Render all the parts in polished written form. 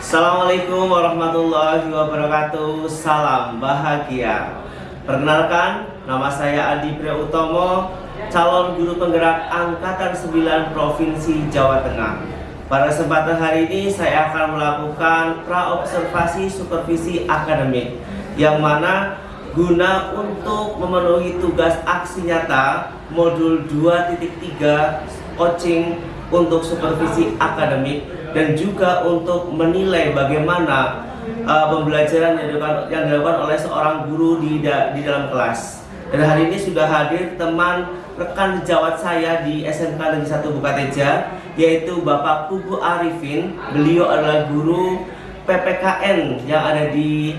Assalamualaikum warahmatullahi wabarakatuh. Salam bahagia. Perkenalkan, nama saya Adi Priyotomo, calon guru penggerak Angkatan 9 Provinsi Jawa Tengah. Pada kesempatan hari ini saya akan melakukan praobservasi supervisi akademik, yang mana guna untuk memenuhi tugas aksi nyata modul 2.3 coaching untuk supervisi akademik, dan juga untuk menilai bagaimana pembelajaran yang dilakukan oleh seorang guru di dalam kelas. Dan hari ini sudah hadir teman rekan sejawat saya di SMK Negeri 1 Bukateja, yaitu Bapak Pugu Arifin. Beliau adalah guru PPKN yang ada di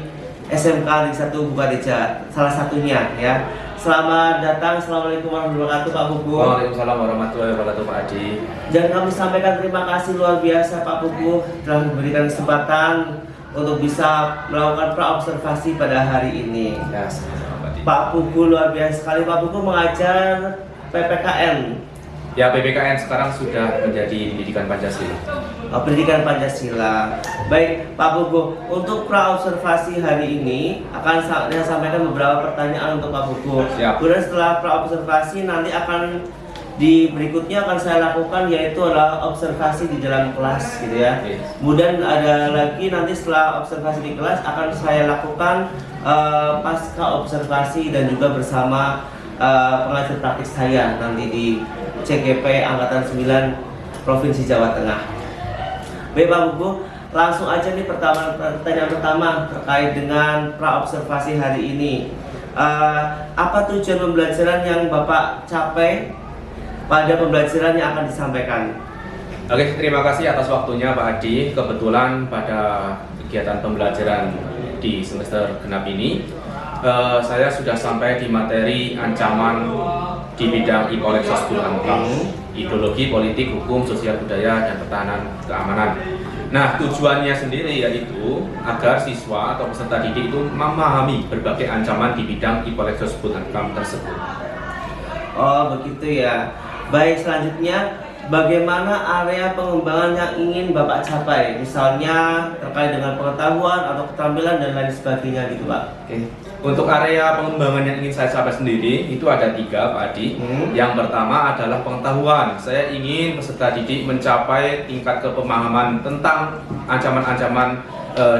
SMK Negeri 1 Bukateja, salah satunya ya. Selamat datang, Assalamualaikum warahmatullahi wabarakatuh Pak Pugu. Waalaikumsalam warahmatullahi wabarakatuh Pak Adi. Dan kami sampaikan terima kasih luar biasa Pak Pugu telah memberikan kesempatan untuk bisa melakukan praobservasi pada hari ini. Ya, Pak Pugu luar biasa sekali. Pak Pugu mengajar PPKN. Ya, PPKN sekarang sudah menjadi pendidikan Pancasila. Pendidikan Pancasila. Baik Pak Pugu, untuk praobservasi hari ini akan saya sampaikan beberapa pertanyaan untuk Pak Pugu. Siap. Kemudian setelah praobservasi nanti akan di berikutnya akan saya lakukan, yaitu adalah observasi di dalam kelas gitu ya. Kemudian ada lagi nanti setelah observasi di kelas akan saya lakukan pasca observasi dan juga bersama pengajar praktik saya nanti di CGP Angkatan 9 Provinsi Jawa Tengah. Baik Pak Pugu, langsung aja nih pertanyaan pertama terkait dengan praobservasi hari ini. Apa tujuan pembelajaran yang Bapak capai pada pembelajaran yang akan disampaikan? Oke, terima kasih atas waktunya Pak Adi. Kebetulan pada kegiatan pembelajaran di semester genap ini, saya sudah sampai di materi ancaman di bidang e-koleksos ideologi, politik, hukum, sosial budaya, dan pertahanan keamanan. Nah, tujuannya sendiri yaitu agar siswa atau peserta didik itu memahami berbagai ancaman di bidang e-koleksos tersebut. Oh, begitu ya. Baik, selanjutnya bagaimana area pengembangan yang ingin Bapak capai? Misalnya terkait dengan pengetahuan atau keterampilan dan lain sebagainya gitu Pak. Oke. Untuk area pengembangan yang ingin saya capai sendiri itu ada 3 Pak Adi. Yang pertama adalah pengetahuan. Saya ingin peserta didik mencapai tingkat kepemahaman tentang ancaman-ancaman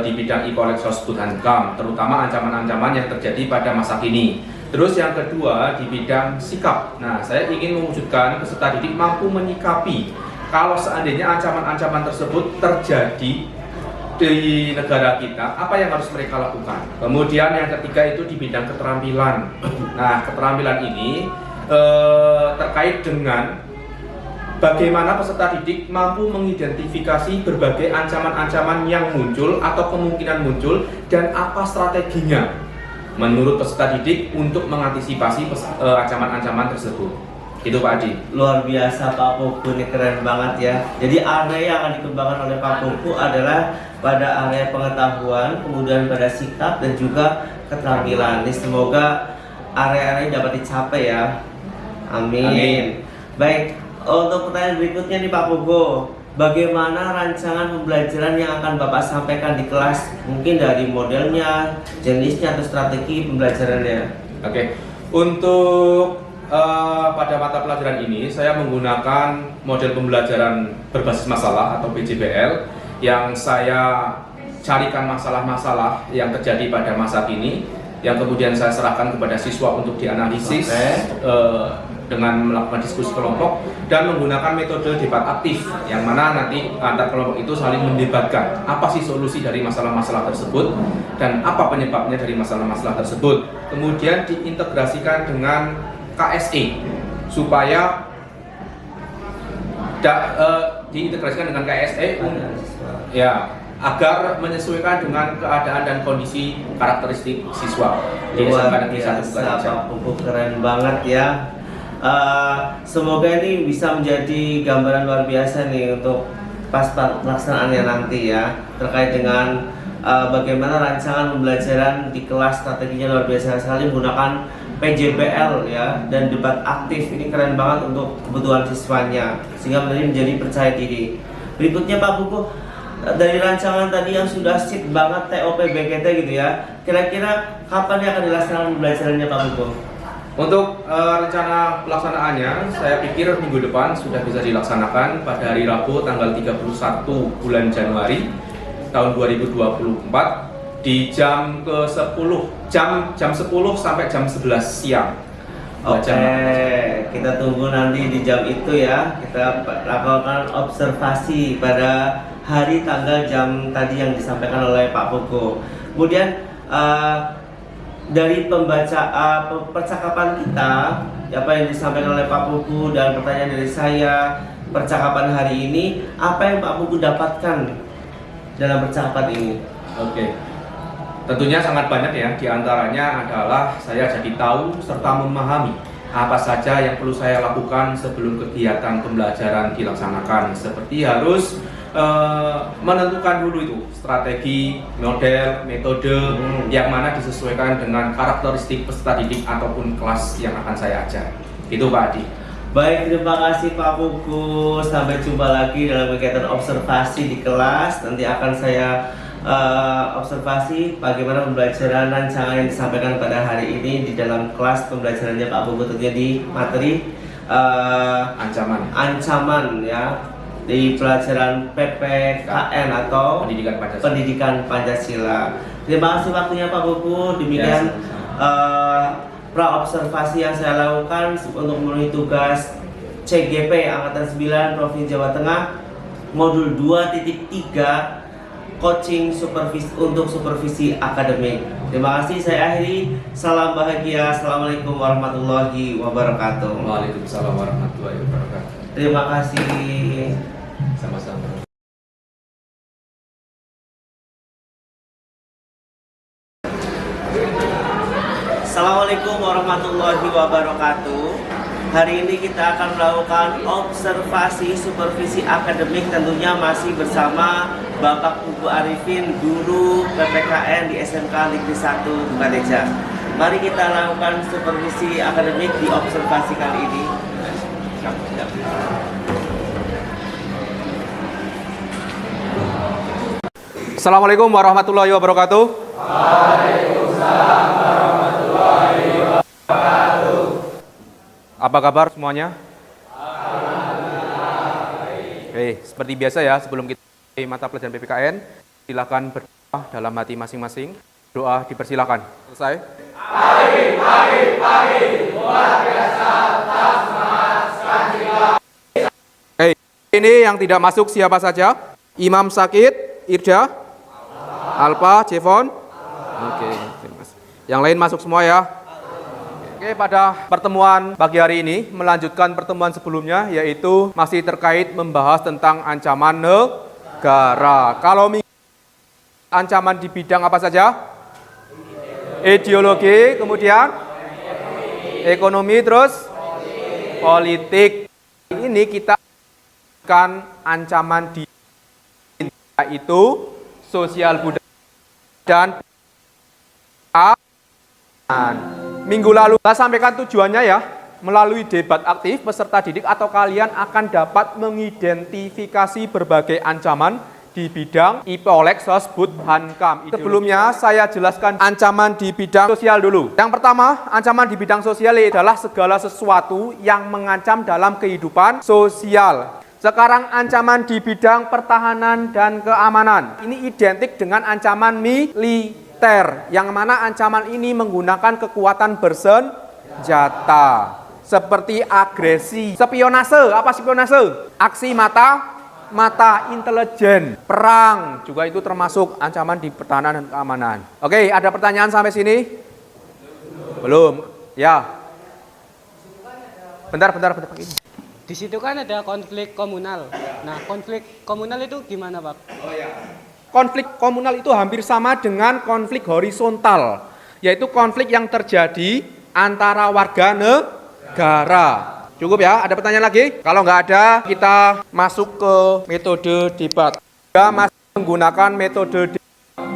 di bidang e-koleksos terutama ancaman-ancaman yang terjadi pada masa kini. Terus yang kedua di bidang sikap. Nah, saya ingin mewujudkan peserta didik mampu menyikapi kalau seandainya ancaman-ancaman tersebut terjadi di negara kita, apa yang harus mereka lakukan. Kemudian yang ketiga itu di bidang keterampilan. Nah, keterampilan ini terkait dengan bagaimana peserta didik mampu mengidentifikasi berbagai ancaman-ancaman yang muncul atau kemungkinan muncul, dan apa strateginya menurut peserta didik untuk mengantisipasi ancaman-ancaman tersebut. Itu Pak Adi. Luar biasa Pak Pugu, ini keren banget ya. Jadi area yang akan dikembangkan oleh Pak Pugu adalah pada area pengetahuan, kemudian pada sikap dan juga keterampilan. Ini semoga area-area ini dapat dicapai ya. Amin. Amin. Baik, untuk pertanyaan berikutnya nih Pak Pugu, bagaimana rancangan pembelajaran yang akan Bapak sampaikan di kelas? Mungkin dari modelnya, jenisnya, atau strategi pembelajarannya. Oke. Untuk pada mata pelajaran ini saya menggunakan model pembelajaran berbasis masalah atau PJBL, yang saya carikan masalah-masalah yang terjadi pada masa kini, yang kemudian saya serahkan kepada siswa untuk dianalisis dengan melakukan diskusi kelompok dan menggunakan metode debat aktif, yang mana nanti antar kelompok itu saling mendebatkan apa sih solusi dari masalah-masalah tersebut dan apa penyebabnya dari masalah-masalah tersebut. Kemudian diintegrasikan dengan KSE supaya diintegrasikan dengan KSE ya, agar menyesuaikan dengan keadaan dan kondisi karakteristik siswa di SMK Negeri 1 Bukateja. Pak Pugu, keren banget ya. Semoga ini bisa menjadi gambaran luar biasa nih untuk pas pelaksanaannya nanti ya, terkait dengan bagaimana rancangan pembelajaran di kelas, strateginya luar biasa sekali menggunakan PJBL ya, dan debat aktif. Ini keren banget untuk kebutuhan siswanya, sehingga menjadi percaya diri. Berikutnya Pak Pugu, dari rancangan tadi yang sudah sip banget TOP BKT gitu ya, kira-kira kapan yang akan dilaksanakan pembelajarannya Pak Buko? Untuk rencana pelaksanaannya, saya pikir minggu depan sudah bisa dilaksanakan pada hari Rabu tanggal 31 bulan Januari tahun 2024 di jam ke-10, jam 10 sampai jam 11 siang. Oke, kita tunggu nanti di jam itu ya. Kita lakukan observasi pada hari tanggal jam tadi yang disampaikan oleh Pak Buko. Kemudian dari percakapan kita, apa yang disampaikan oleh Pak Pugu dan pertanyaan dari saya, percakapan hari ini, apa yang Pak Pugu dapatkan dalam percakapan ini? Oke, tentunya sangat banyak ya. Di antaranya adalah saya jadi tahu serta memahami apa saja yang perlu saya lakukan sebelum kegiatan pembelajaran dilaksanakan. Seperti harus menentukan dulu itu strategi, model, metode yang mana disesuaikan dengan karakteristik peserta didik ataupun kelas yang akan saya ajar. Itu Pak Adi. Baik, terima kasih Pak Pugu. Sampai jumpa lagi dalam kegiatan observasi di kelas. Nanti akan saya observasi bagaimana pembelajaran rancangan yang disampaikan pada hari ini di dalam kelas pembelajarannya Pak Pugu, tentunya di materi ancaman ya, di pelajaran PPKN atau Pendidikan Pancasila. Terima kasih waktunya Pak Buku. Demikian pra-observasi yang saya lakukan untuk memenuhi tugas CGP Angkatan 9 Provinsi Jawa Tengah modul 2.3 coaching untuk supervisi akademik. Terima kasih, saya akhiri. Salam bahagia. Assalamualaikum warahmatullahi wabarakatuh. Waalaikumsalam warahmatullahi wabarakatuh. Terima kasih. Sama-sama. Assalamualaikum warahmatullahi wabarakatuh. Hari ini kita akan melakukan observasi supervisi akademik, tentunya masih bersama Bapak Pugu Arifin, guru PPKN di SMK Negeri 1 Bukateja. Mari kita lakukan supervisi akademik di observasi kali ini. Assalamualaikum warahmatullahi wabarakatuh. Waalaikumsalam warahmatullahi wabarakatuh. Apa kabar semuanya? Oke, seperti biasa ya, sebelum kita mulai mata pelajaran PPKN, silakan berdoa dalam hati masing-masing. Doa dipersilakan. Selesai? Pagi, luar biasa, tetap semangat, sekarang. Oke, ini yang tidak masuk siapa saja? Imam Sakit, Irja, Alpa, Jevon. Oke, yang lain masuk semua ya. Oke, pada pertemuan pagi hari ini melanjutkan pertemuan sebelumnya, yaitu masih terkait membahas tentang ancaman negara. Kalau ancaman di bidang apa saja? Ideologi, kemudian ekonomi, terus politik. Ini kita akan ancaman di itu sosial budaya dan minggu lalu saya sampaikan tujuannya ya, melalui debat aktif peserta didik atau kalian akan dapat mengidentifikasi berbagai ancaman di bidang IPOLEK, Sosbud, Hankam. Sebelumnya saya jelaskan ancaman di bidang sosial dulu. Yang pertama, ancaman di bidang sosial adalah segala sesuatu yang mengancam dalam kehidupan sosial. Sekarang ancaman di bidang pertahanan dan keamanan. Ini identik dengan ancaman militer, yang mana ancaman ini menggunakan kekuatan bersenjata. Seperti agresi, spionase. Apa spionase? Aksi mata intelijen, perang, juga itu termasuk ancaman di pertahanan dan keamanan. Oke, ada pertanyaan sampai sini? Belum? Ya. Bentar Pak. Di situ kan ada konflik komunal. Nah, konflik komunal itu gimana, Pak? Konflik komunal itu hampir sama dengan konflik horizontal, yaitu konflik yang terjadi antara warga negara. Cukup ya, ada pertanyaan lagi? Kalau nggak ada, kita masuk ke metode debat. Kita masih menggunakan metode debat,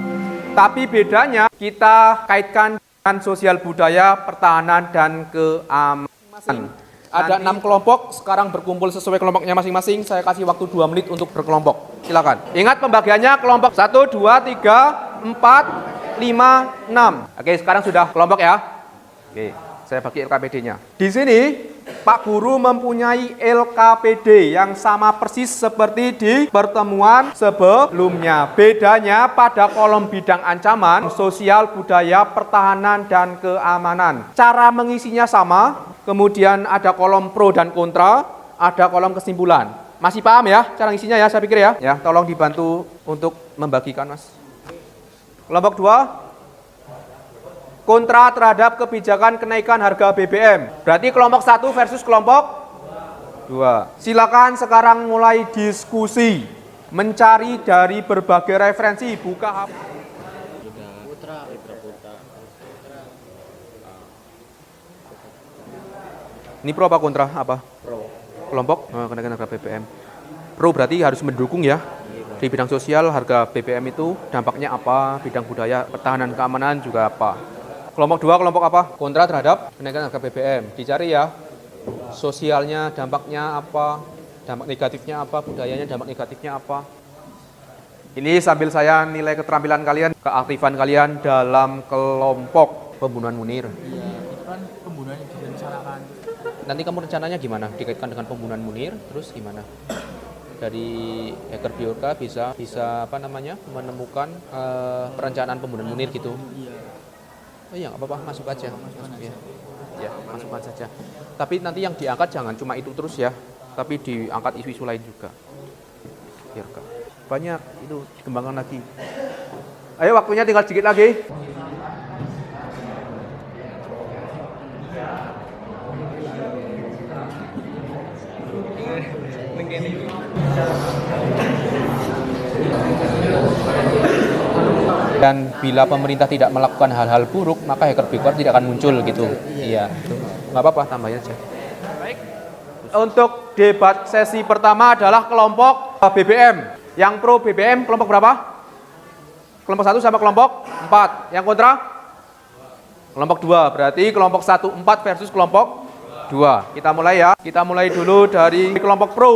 tapi bedanya kita kaitkan dengan sosial budaya, pertahanan, dan keamanan. Ada 6 kelompok, sekarang berkumpul sesuai kelompoknya masing-masing. Saya kasih waktu 2 menit untuk berkelompok. Silakan. Ingat pembagiannya kelompok 1, 2, 3, 4, 5, 6. Oke, sekarang sudah kelompok ya. Oke, saya bagi LKPD-nya. Di sini Pak Guru mempunyai LKPD yang sama persis seperti di pertemuan sebelumnya. Bedanya pada kolom bidang ancaman, sosial, budaya, pertahanan, dan keamanan. Cara mengisinya sama, kemudian ada kolom pro dan kontra, ada kolom kesimpulan. Masih paham ya cara ngisinya ya, saya pikir ya? Ya, tolong dibantu untuk membagikan, Mas. Kelompok 2. Kontra terhadap kebijakan kenaikan harga BBM. Berarti kelompok 1 versus kelompok 2. Silakan sekarang mulai diskusi. Mencari dari berbagai referensi. Buka HP. Ini pro apa kontra? Apa? Pro. Kelompok kenaikan harga BBM. Pro berarti harus mendukung ya. Di bidang sosial harga BBM itu dampaknya apa? Bidang budaya, pertahanan, keamanan juga apa? Kelompok 2, kelompok apa? Kontra terhadap kenaikan harga BBM. Dicari ya, sosialnya dampaknya apa, dampak negatifnya apa, budayanya dampak negatifnya apa. Ini sambil saya nilai keterampilan kalian, keaktifan kalian dalam kelompok pembunuhan Munir. Iya, itu kan pembunuhan yang direncanakan. Nanti kamu rencananya gimana? Dikaitkan dengan pembunuhan Munir, terus gimana? Dari hacker Biorka bisa apa namanya menemukan perencanaan pembunuhan Munir gitu. Iya. Oh iya, nggak apa-apa, masuk aja. Ya, masukkan saja. Tapi nanti yang diangkat jangan cuma itu terus ya, tapi diangkat isu-isu lain juga. Biorka. Banyak itu dikembangkan lagi. Ayo, waktunya tinggal sedikit lagi. Dan bila pemerintah tidak melakukan hal-hal buruk, maka hacker backward tidak akan muncul gitu. Iya. Nggak apa-apa, tambahin aja. Baik. Untuk debat sesi pertama adalah kelompok BBM. Yang pro BBM kelompok berapa? Kelompok 1 sama kelompok 4. Yang kontra? Kelompok 2. Berarti kelompok 1 4 versus kelompok 2. Kita mulai ya. Kita mulai dulu dari kelompok pro.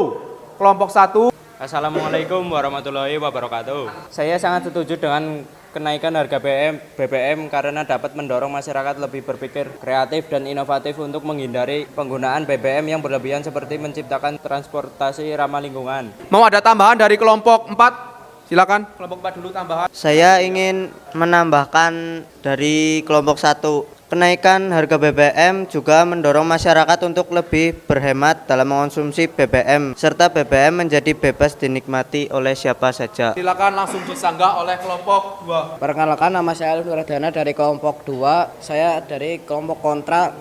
Kelompok 1. Assalamualaikum warahmatullahi wabarakatuh. Saya sangat setuju dengan kenaikan harga BBM karena dapat mendorong masyarakat lebih berpikir kreatif dan inovatif untuk menghindari penggunaan BBM yang berlebihan seperti menciptakan transportasi ramah lingkungan. Mau ada tambahan dari kelompok 4? Silakan. Kelompok 4 dulu tambahan. Saya ingin menambahkan dari kelompok 1. Kenaikan harga BBM juga mendorong masyarakat untuk lebih berhemat dalam mengonsumsi BBM, serta BBM menjadi bebas dinikmati oleh siapa saja. Silakan langsung disanggah oleh kelompok 2. Perkenalkan, nama saya Alif Nuradana dari kelompok 2. Saya dari kelompok kontra.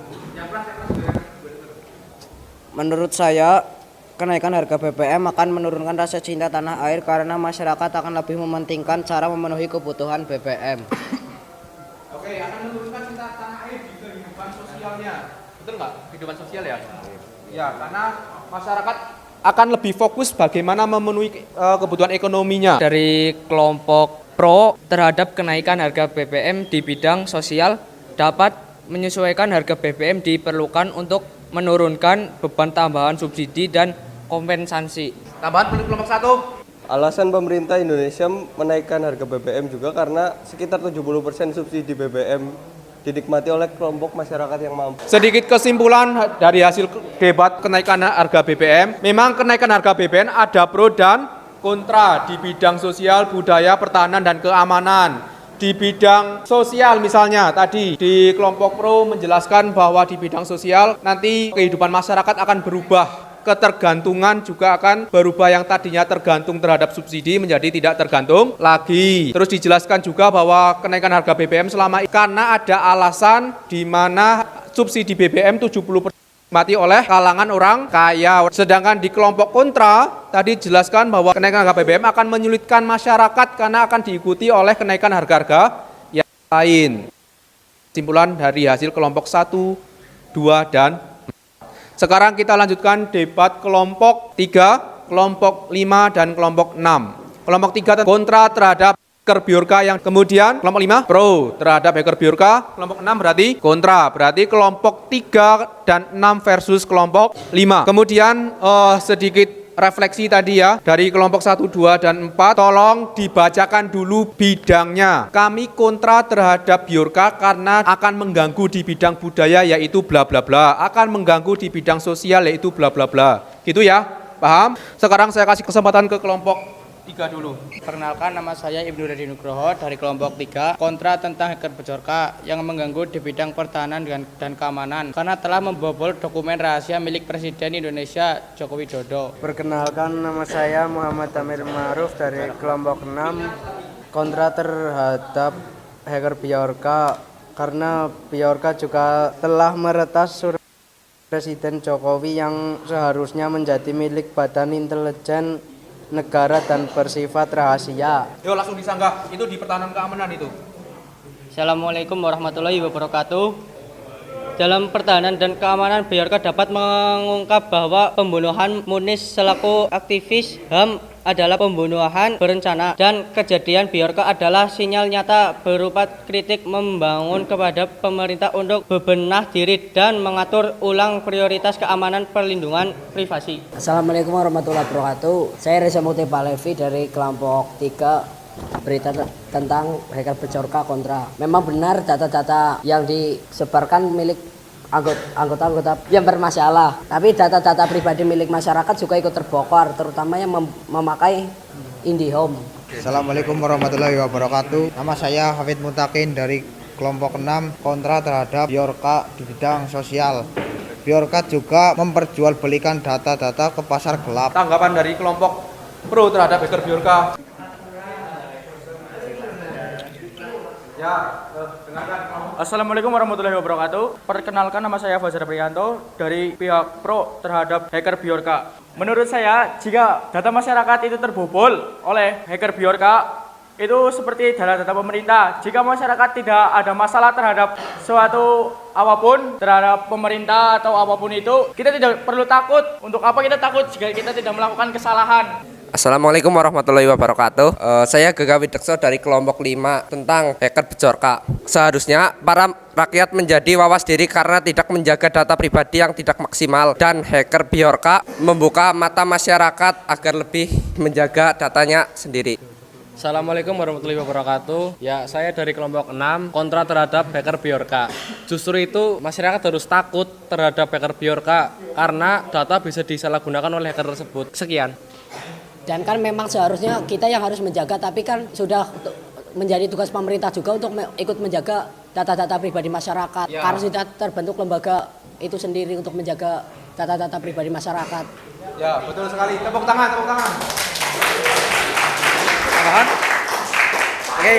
Menurut saya, kenaikan harga BBM akan menurunkan rasa cinta tanah air karena masyarakat akan lebih mementingkan cara memenuhi kebutuhan BBM. Oke, akan menurunkan cinta tanah air di kehidupan sosialnya. Betul nggak? Kehidupan sosial ya? Ya, karena masyarakat akan lebih fokus bagaimana memenuhi kebutuhan ekonominya. Dari kelompok pro terhadap kenaikan harga BBM di bidang sosial dapat menyesuaikan harga BBM diperlukan untuk menurunkan beban tambahan subsidi dan kompensasi. Tambahan kelompok 1. Alasan pemerintah Indonesia menaikkan harga BBM juga karena sekitar 70% subsidi BBM dinikmati oleh kelompok masyarakat yang mampu. Sedikit kesimpulan dari hasil debat kenaikan harga BBM. Memang kenaikan harga BBM ada pro dan kontra di bidang sosial, budaya, pertahanan, dan keamanan. Di bidang sosial misalnya tadi di kelompok pro menjelaskan bahwa di bidang sosial nanti kehidupan masyarakat akan berubah. Ketergantungan juga akan berubah, yang tadinya tergantung terhadap subsidi menjadi tidak tergantung lagi. Terus dijelaskan juga bahwa kenaikan harga BBM selama ini karena ada alasan di mana subsidi BBM 70% mati oleh kalangan orang kaya. Sedangkan di kelompok kontra tadi dijelaskan bahwa kenaikan harga BBM akan menyulitkan masyarakat karena akan diikuti oleh kenaikan harga-harga yang lain. Kesimpulan dari hasil kelompok 1, 2, dan sekarang kita lanjutkan debat kelompok 3, kelompok 5, dan kelompok 6. Kelompok 3 kontra terhadap hacker biorka yang kemudian kelompok 5 pro terhadap hacker biorka, kelompok 6 berarti kontra, berarti kelompok 3 dan 6 versus kelompok 5. Kemudian sedikit refleksi tadi ya, dari kelompok 1, 2, dan 4, tolong dibacakan dulu bidangnya. Kami kontra terhadap biorka karena akan mengganggu di bidang budaya yaitu bla bla bla, akan mengganggu di bidang sosial yaitu bla bla bla. Gitu ya, paham? Sekarang saya kasih kesempatan ke kelompok 3 dulu. Perkenalkan, nama saya Ibnu Radi Nugroho dari kelompok 3, kontra tentang hacker biorka yang mengganggu di bidang pertahanan dan keamanan karena telah membobol dokumen rahasia milik Presiden Indonesia Joko Widodo. Perkenalkan, nama saya Muhammad Amir Ma'ruf dari kelompok 6, kontra terhadap hacker biorka karena biorka juga telah meretas surat Presiden Jokowi yang seharusnya menjadi milik Badan Intelijen Negara dan bersifat rahasia. Yo langsung disanggah, itu di pertahanan keamanan itu. Assalamualaikum warahmatullahi wabarakatuh. Dalam pertahanan dan keamanan, biorka dapat mengungkap bahwa pembunuhan Munis selaku aktivis HAM adalah pembunuhan berencana dan kejadian biorka adalah sinyal nyata berupa kritik membangun kepada pemerintah untuk bebenah diri dan mengatur ulang prioritas keamanan perlindungan privasi. Assalamualaikum warahmatullahi wabarakatuh. Saya Reza Mukti Palevi dari kelompok 3, berita tentang hacker biorka kontra. Memang benar data-data yang disebarkan milik anggota-anggota yang bermasalah, tapi data-data pribadi milik masyarakat juga ikut terbongkar, terutama yang memakai IndiHome. Assalamualaikum warahmatullahi wabarakatuh. Nama saya Hafid Mutakin dari kelompok 6, kontra terhadap biorka di bidang sosial. Biorka juga memperjualbelikan data-data ke pasar gelap. Tanggapan dari kelompok pro terhadap hacker biorka. Ya, dengarkan. Assalamualaikum warahmatullahi wabarakatuh. Perkenalkan, nama saya Fajar Priyanto dari pihak pro terhadap hacker biorka. Menurut saya, jika data masyarakat itu terbobol oleh hacker biorka, itu seperti data-data pemerintah. Jika masyarakat tidak ada masalah terhadap suatu apapun, terhadap pemerintah atau apapun itu, kita tidak perlu takut. Untuk apa kita takut jika kita tidak melakukan kesalahan? Assalamualaikum warahmatullahi wabarakatuh. Saya Gega Widekso dari kelompok 5 tentang hacker biorka. Seharusnya para rakyat menjadi wawas diri karena tidak menjaga data pribadi yang tidak maksimal, dan hacker biorka membuka mata masyarakat agar lebih menjaga datanya sendiri. Assalamualaikum warahmatullahi wabarakatuh. Ya, saya dari kelompok 6 kontra terhadap hacker biorka. Justru itu masyarakat harus takut terhadap hacker biorka karena data bisa disalahgunakan oleh hacker tersebut. Sekian. Dan kan memang seharusnya kita yang harus menjaga, tapi kan sudah menjadi tugas pemerintah juga untuk ikut menjaga data-data pribadi masyarakat. Ya. Karena sudah terbentuk lembaga itu sendiri untuk menjaga data-data pribadi masyarakat. Ya, betul sekali. Tepuk tangan, tepuk tangan. Oke.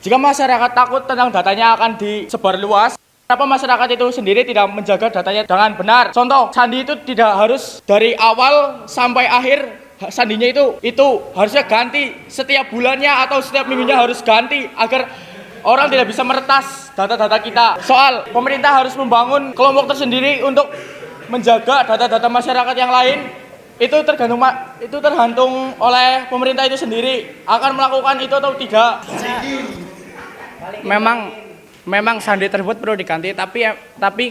Jika masyarakat takut tentang datanya akan disebar luas, kenapa masyarakat itu sendiri tidak menjaga datanya dengan benar? Contoh, sandi itu tidak harus dari awal sampai akhir. Sandinya itu harusnya ganti setiap bulannya atau setiap minggunya, harus ganti agar orang tidak bisa meretas data-data kita. Soal pemerintah harus membangun kelompok tersendiri untuk menjaga data-data masyarakat yang lain, itu tergantung oleh pemerintah itu sendiri akan melakukan itu atau tidak. Memang sandi tersebut perlu diganti, tapi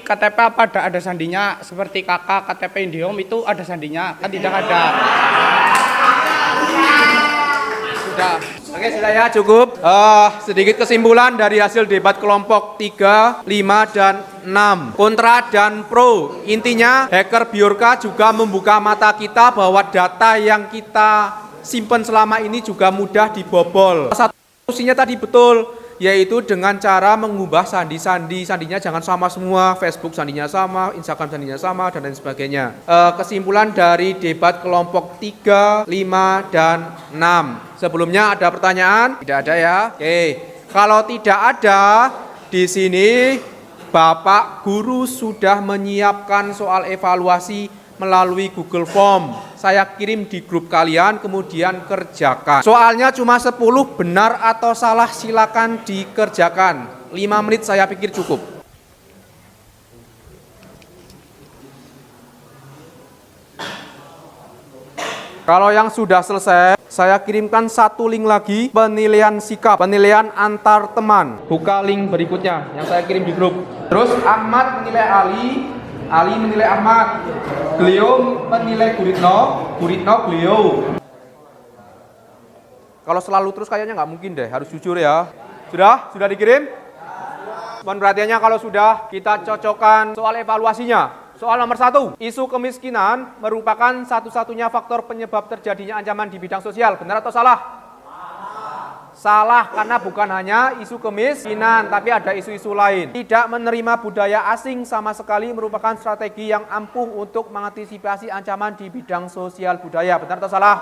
KTP apa ada sandinya, seperti KK, KTP IndiHome itu ada sandinya, kan tidak ada. Sudah. Oke, sudah ya, cukup. Sedikit kesimpulan dari hasil debat kelompok 3, 5, dan 6. Kontra dan pro. Intinya, hacker biorka juga membuka mata kita bahwa data yang kita simpan selama ini juga mudah dibobol. Satu solusinya tadi betul, yaitu dengan cara mengubah sandinya jangan sama semua, Facebook sandinya sama, Instagram sandinya sama, dan lain sebagainya. Kesimpulan dari debat kelompok 3, 5, dan 6. Sebelumnya ada pertanyaan? Tidak ada ya? Oke. Kalau tidak ada, di sini Bapak Guru sudah menyiapkan soal evaluasi melalui Google Form. Saya kirim di grup kalian, kemudian kerjakan. Soalnya cuma 10, benar atau salah silakan dikerjakan. 5 menit saya pikir cukup. Kalau yang sudah selesai, Saya kirimkan satu link lagi, penilaian sikap, penilaian antar teman. Buka link berikutnya yang saya kirim di grup. Terus Ahmad menilai Ali menilai Ahmad, Glio menilai Guritno, Glio. Kalau selalu terus kayaknya nggak mungkin deh, harus jujur ya. Sudah dikirim? Mohon perhatiannya kalau sudah, kita cocokkan soal evaluasinya. Soal nomor 1, isu kemiskinan merupakan satu-satunya faktor penyebab terjadinya ancaman di bidang sosial. Benar atau salah? Salah, karena bukan hanya isu kemiskinan, tapi ada isu-isu lain. Tidak menerima budaya asing sama sekali merupakan strategi yang ampuh untuk mengantisipasi ancaman di bidang sosial budaya. Benar atau salah?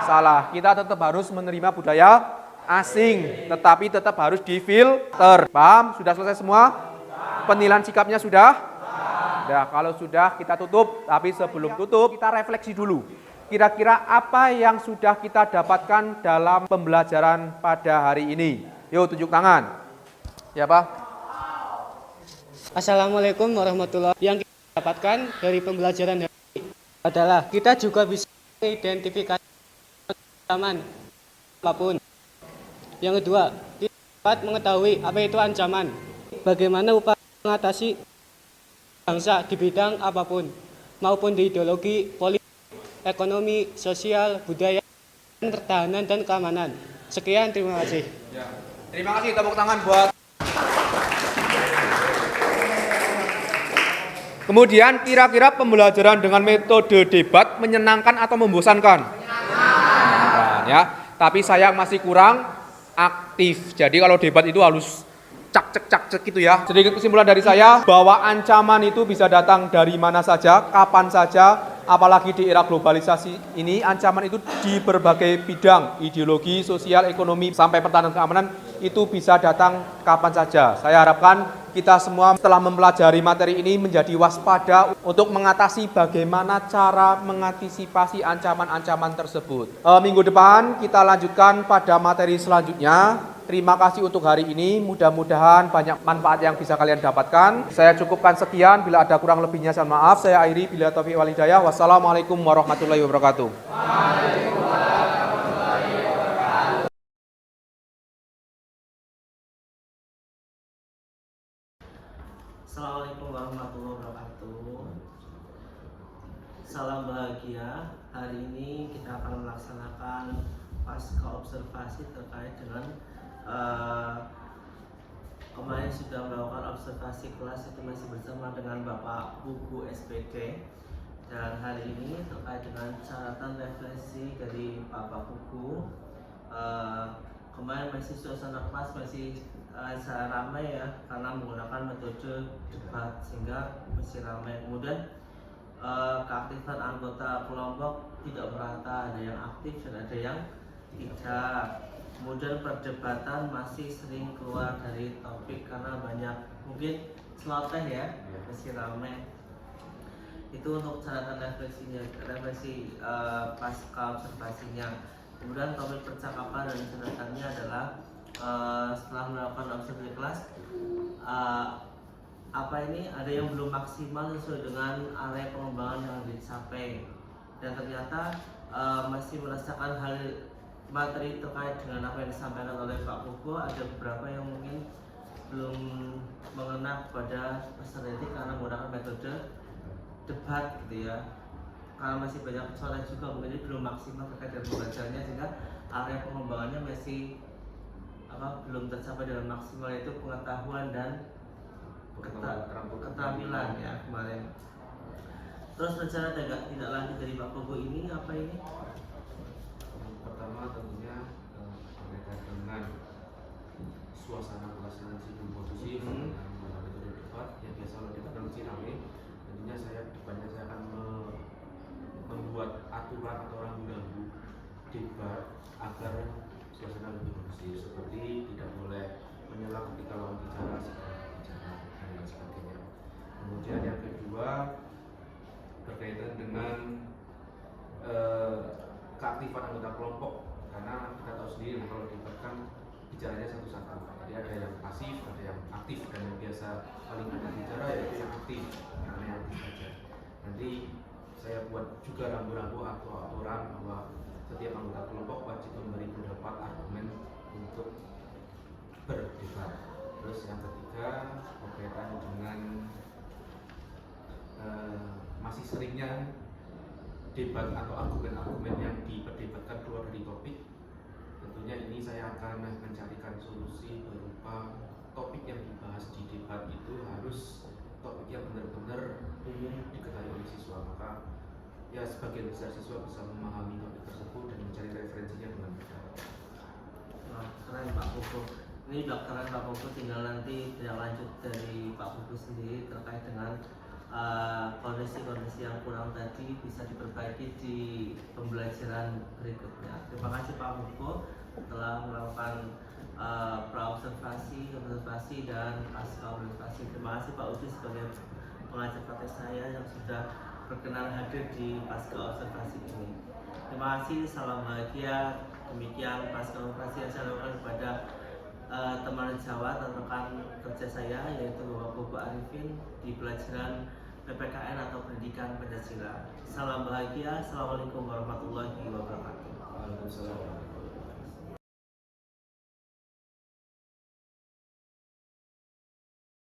Salah. Kita tetap harus menerima budaya asing, tetapi tetap harus difilter. Paham? Sudah selesai semua? Penilaian sikapnya sudah? Nah, kalau sudah kita tutup, tapi sebelum tutup kita refleksi dulu. Kira-kira apa yang sudah kita dapatkan dalam pembelajaran pada hari ini? Yuk tunjuk tangan. Ya Pak? Assalamualaikum warahmatullahi wabarakatuh. Yang kita dapatkan dari pembelajaran hari ini adalah kita juga bisa mengidentifikasi ancaman apapun. Yang kedua, kita dapat mengetahui apa itu ancaman. Bagaimana upaya mengatasi bangsa di bidang apapun, maupun di ideologi, politik, ekonomi, sosial, budaya, pertahanan, dan keamanan. Sekian, terima kasih. Ya. Terima kasih, tepuk tangan buat. Kemudian kira-kira pembelajaran dengan metode debat menyenangkan atau membosankan? Menyenangkan. Ya, tapi saya masih kurang aktif. Jadi kalau debat itu harus cak gitu ya. Sedikit kesimpulan dari saya bahwa ancaman itu bisa datang dari mana saja, kapan saja, apalagi di era globalisasi ini ancaman itu di berbagai bidang, ideologi, sosial, ekonomi, sampai pertahanan keamanan itu bisa datang kapan saja. Saya harapkan kita semua setelah mempelajari materi ini menjadi waspada untuk mengatasi bagaimana cara mengantisipasi ancaman-ancaman tersebut. Minggu depan kita lanjutkan pada materi selanjutnya. Terima kasih untuk hari ini, mudah-mudahan banyak manfaat yang bisa kalian dapatkan. Saya cukupkan sekian, bila ada kurang lebihnya saya maaf. Saya akhiri, bila taufiq wal hidayah. Wassalamualaikum warahmatullahi wabarakatuh. Assalamualaikum warahmatullahi wabarakatuh. Salam bahagia. Hari ini kita akan melaksanakan pasca observasi terkait dengan kemarin sudah melakukan observasi kelas, itu masih bersama dengan Bapak Buku SPD, dan hari ini terkait dengan catatan refleksi dari Bapak Buku. Kemarin masih suasana kelas masih sangat ramai ya, karena menggunakan metode debat sehingga masih ramai. Kemudian keaktifan anggota kelompok tidak merata, ada yang aktif dan ada yang tidak. Kemudian perdebatan masih sering keluar dari topik karena banyak mungkin celoteh ya, masih ramai. Itu untuk catatan refleksi pasca observasinya. Kemudian topik percakapan dan catatannya adalah setelah melakukan observasi kelas, ada yang belum maksimal sesuai dengan area pengembangan yang dicapai, dan ternyata masih merasakan hal materi terkait dengan apa yang disampaikan oleh Pak Buku. Ada beberapa yang mungkin belum mengena kepada peserta didik karena menggunakan metode debat gitu ya, karena masih banyak persoalan juga mungkin ini belum maksimal terkait dengan pembelajarannya, sehingga area pengembangannya masih belum tercapai dengan maksimal, yaitu pengetahuan dan keterampilan ya kemarin. Terus rencana tidak lanjut dari Pak Buku ini apa ini? Pertama tentunya berkaitan dengan suasana kelas yang masih belum kondusif, dengan metode debat yang biasa kalau debat kan masih ramai. Tentunya depannya saya akan membuat aturan atau rambu-rambu debat agar suasana lebih kondusif, seperti tidak boleh menyela ketika lawan bicara dan lain sebagainya. Kemudian yang kedua berkaitan dengan keaktifan anggota kelompok, karena kita tahu sendiri kalau debat kan bicaranya satu-satu, jadi ada yang pasif, ada yang aktif, dan yang biasa paling banyak bicara yaitu yang aktif, karena yang aktif saja. Nanti saya buat juga rambu-rambu atau aturan bahwa setiap anggota kelompok wajib memberi pendapat argumen untuk berdebat. Terus yang ketiga berkaitan dengan masih seringnya debat atau argumen-argumen yang diperdebatkan keluar dari topik. Tentunya ini saya akan mencarikan solusi berupa topik yang dibahas di debat itu harus topik yang benar-benar umum diketahui oleh siswa. Maka ya sebagian besar siswa bisa memahami topik tersebut dan mencari referensinya dengan mudah. Wah, keren Pak Pupu. Ini udah keren Pak Pupu, tinggal nanti tindak lanjut dari Pak Pupu sendiri terkait dengan kondisi-kondisi yang kurang tadi bisa diperbaiki di pembelajaran berikutnya. Terima kasih Pak Pupu telah melakukan observasi dan pasca observasi. Terima kasih Pak Udi sebagai pengajar praktek saya yang sudah berkenan hadir di pasca observasi ini. Terima kasih, salam bahagia. Demikian pasca observasi yang saya lakukan kepada teman Jawa dan rekan kerja saya yaitu Bapak Bobo Arifin di pelajaran PPKN atau Pendidikan Pancasila. Salam bahagia. Assalamualaikum warahmatullahi wabarakatuh. Waalaikumsalam.